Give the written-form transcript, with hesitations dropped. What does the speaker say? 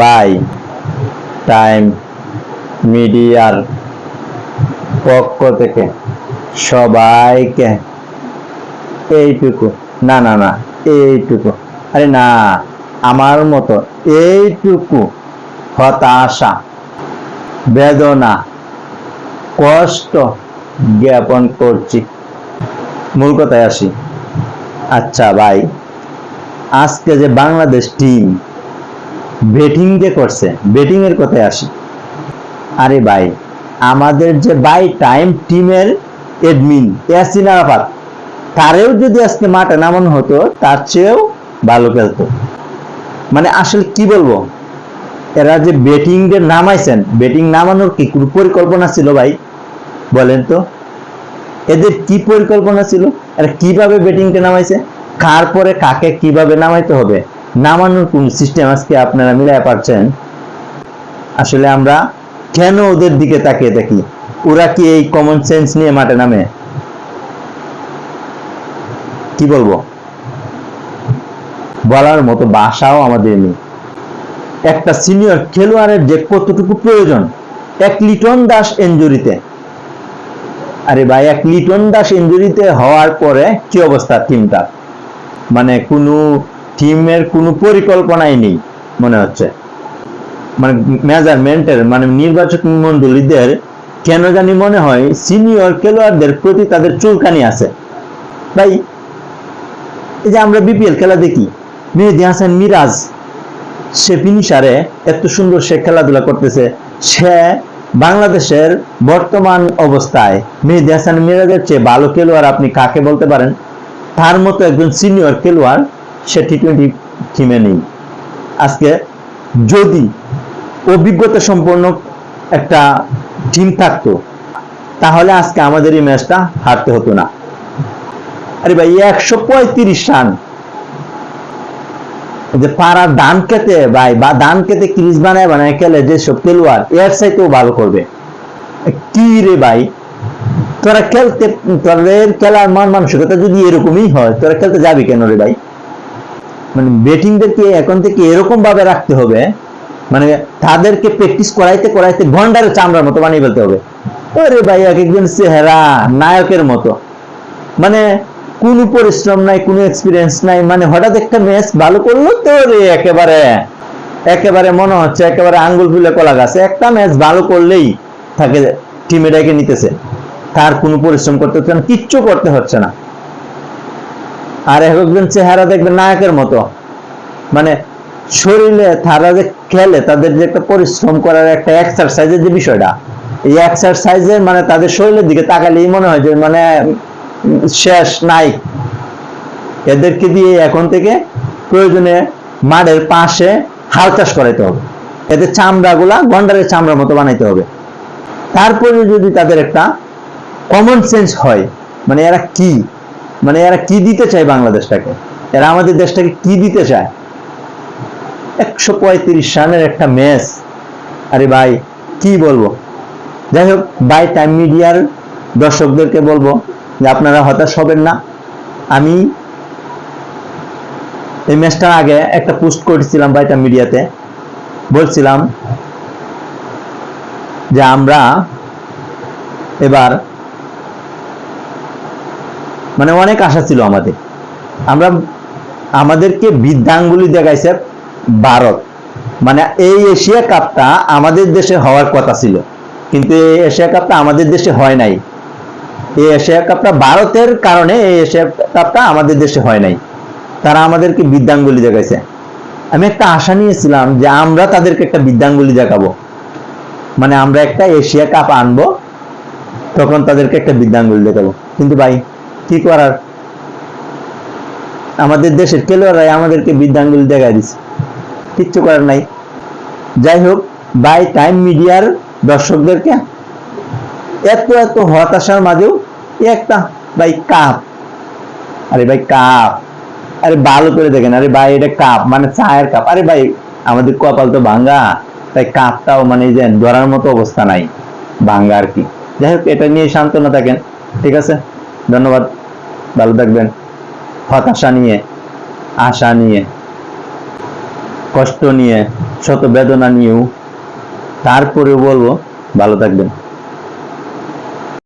By time মিডিয়ার পক্ষ থেকে সবাইকে এইটুকু, না না না এইটুকু, আরে না, আমার মতো এইটুকু হতাশা, বেদনা, কষ্ট জ্ঞাপন করছি। মূল কথায় আসি। আচ্ছা ভাই, আজকে যে বাংলাদেশ টিম ব্যাটিং যে করছে, ব্যাটিং এর কথায় আসি। আরে ভাই, আমাদের যে বাই টাইম টিমের এডমিন ইয়াসিন আরাফাত, তারেও যদি আজকে মাঠে নামানো হতো তার চেয়েও ভালো খেলতো। মানে আসলে কি বলবো, এরা যে ব্যাটিং এর নামাইছেন, ব্যাটিং নামানোর কি কোনো পরিকল্পনা ছিল ভাই? বলেন তো, এদের কি পরিকল্পনা ছিল? এরা কিভাবে ব্যাটিংটা নামাইছে, কার পরে কাকে কিভাবে নামাইতে হবে, নামানোর কোন সিস্টেম আজকে আপনারা মিলাই পারছেন? আসলে আমরা কেন ওদের দিকে তাকিয়ে থাকি? ওরা কি এই কমন সেন্স নিয়ে মাঠে নামে? কি বলবো, বলার মতো ভাষাও আমাদের নেই। একটা সিনিয়র খেলোয়াড়ের যে কতটুকু প্রয়োজন এক লিটন দাস ইনজুরিতে, আরে ভাই এক লিটন দাস ইনজুরিতে হওয়ার পরে কি অবস্থা টিমটা, মানে কোনো টিমের কোনো পরিকল্পনাই নেই মনে হচ্ছে। মানে মেজারমেন্টের মানে নির্বাচক মন্ডলীদের কেন জানি মনে হয় সিনিয়র খেলোয়াড়দের প্রতি তাদের চুলকানি আছে। ভাই এই যে আমরা বিপিএল খেলা দেখি, মেহেদী হাসান মিরাজ, সে ফিনিশারে এত সুন্দর সে খেলাধুলা করতেছে, সে বাংলাদেশের বর্তমান অবস্থায় মেহেদী হাসান মিরাজের চেয়ে ভালো খেলোয়াড় আপনি কাকে বলতে পারেন? তার মতো একজন সিনিয়র খেলোয়াড় সে টি-20 টিমে নেই। আজকে যদি অভিজ্ঞতা সম্পন্ন একটা টিম থাকতো তাহলে আজকে আমাদের এই ম্যাচটা হারতে হতো না। আরে ভাই 135 রান, যে পাড়া ধান খেতে ভাই, বা ধান খেতে ক্রিজ বানায় বানায় খেলে যে সব খেলোয়াড় এর চাইতেও ভালো করবে। কি রে ভাই, তোরা খেলতে, তোদের খেলার মান মানসিকতা যদি এরকমই হয় তোরা খেলতে যাবি কেন রে ভাই? মানে ব্যাটিংদেরকে এখন থেকে এরকম ভাবে রাখতে হবে, মানে তাদেরকে প্র্যাকটিস করাইতে করাইতে গন্ডারের চামড়ার মতো বানিয়ে ফেলতে হবে। ওরে ভাই এক একজন চেহারা নায়কের মতো, মানে কোনো পরিশ্রম নাই, কোনো এক্সপিরিয়েন্স নাই, মানে হঠাৎ একটা ম্যাচ ভালো করলো তো রে একেবারে একেবারে মনে হচ্ছে একেবারে আঙ্গুল ফুলে কলা গাছে, একটা ম্যাচ ভালো করলেই তাকে টিমে ডেকে নিতেছে, তার কোনো পরিশ্রম করতে হচ্ছে না, কিচ্ছু করতে হচ্ছে না। আর একজন চেহারা দেখবেন নায়কের মতো, মানে শরীরে তারা যে খেলে তাদের যে একটা পরিশ্রম করার একটা এক্সারসাইজের যে বিষয়টা, এই এক্সারসাইজের মানে তাদের শরীরের দিকে তাকালেই মনে হয় যে মানে শেষ নাই। এদেরকে দিয়ে এখন থেকে প্রয়োজনে মাঠের পাশে হাল চাষ করাইতে হবে, এদের চামড়াগুলা গন্ডারের চামড়ার মতো বানাইতে হবে। তারপরে যদি তাদের একটা কমন সেন্স হয়, মানে এরা কি, মানে এরা কি দিতে চায় বাংলাদেশটাকে, এরা আমাদের দেশটাকে কি দিতে চায়? 135 রানের একটা ম্যাচ, আরে ভাই কি বলবো। যাই হোক, বাই টাইম মিডিয়ার দর্শকদেরকে বলবো যে আপনারা হতাশ হবেন না। আমি এই ম্যাচটার আগে একটা পোস্ট করেছিলাম বাই টাইম মিডিয়াতে, বলছিলাম যে আমরা এবার, মানে অনেক আশা ছিল আমাদের, আমরা আমাদেরকে বৃদ্ধাঙ্গুলি দেখাইছে ভারত, মানে এই এশিয়া কাপটা আমাদের দেশে হওয়ার কথা ছিল, কিন্তু এই এশিয়া কাপটা আমাদের দেশে হয় নাই। এই এশিয়া কাপটা ভারতের কারণে এই এশিয়া কাপটা আমাদের দেশে হয় নাই, তারা আমাদেরকে বৃদ্ধাঙ্গুলি দেখাইছে। আমি একটা আশা নিয়েছিলাম যে আমরা তাদেরকে একটা বৃদ্ধাঙ্গুলি দেখাবো, মানে আমরা একটা এশিয়া কাপ আনবো, তখন তাদেরকে একটা বৃদ্ধাঙ্গুলি দেখাবো। কিন্তু ভাই কি করার, আমাদের দেশের খেলোয়াড়রাই আমাদেরকে বৃদ্ধাঙ্গুলি দেখাই দিচ্ছে, কিচ্ছু করার নাই। যাই হোক, বাই টাইম মিডিয়ার দর্শকদেরকে এত এত হতাশার মাঝেও একটা ভাই কাপ, আরে ভাই কাপ, আরে ভালো করে দেখেন, আরে ভাই এটা কাপ মানে চায়ের কাপ, আরে ভাই আমাদের কপাল তো ভাঙ্গা, তাই কাপটাও মানে যে ধরার মতো অবস্থা নাই, ভাঙ্গা আর কি। যাই হোক, এটা নিয়ে সান্ত্বনা থাকেন, ঠিক আছে, ধন্যবাদ, ভালো থাকবেন। হতাশা নিয়ে, আশা নিয়ে কষ্ট নিয়ে, শত বেদনা নিয়েও, তারপরেও বলবো ভালো থাকবেন।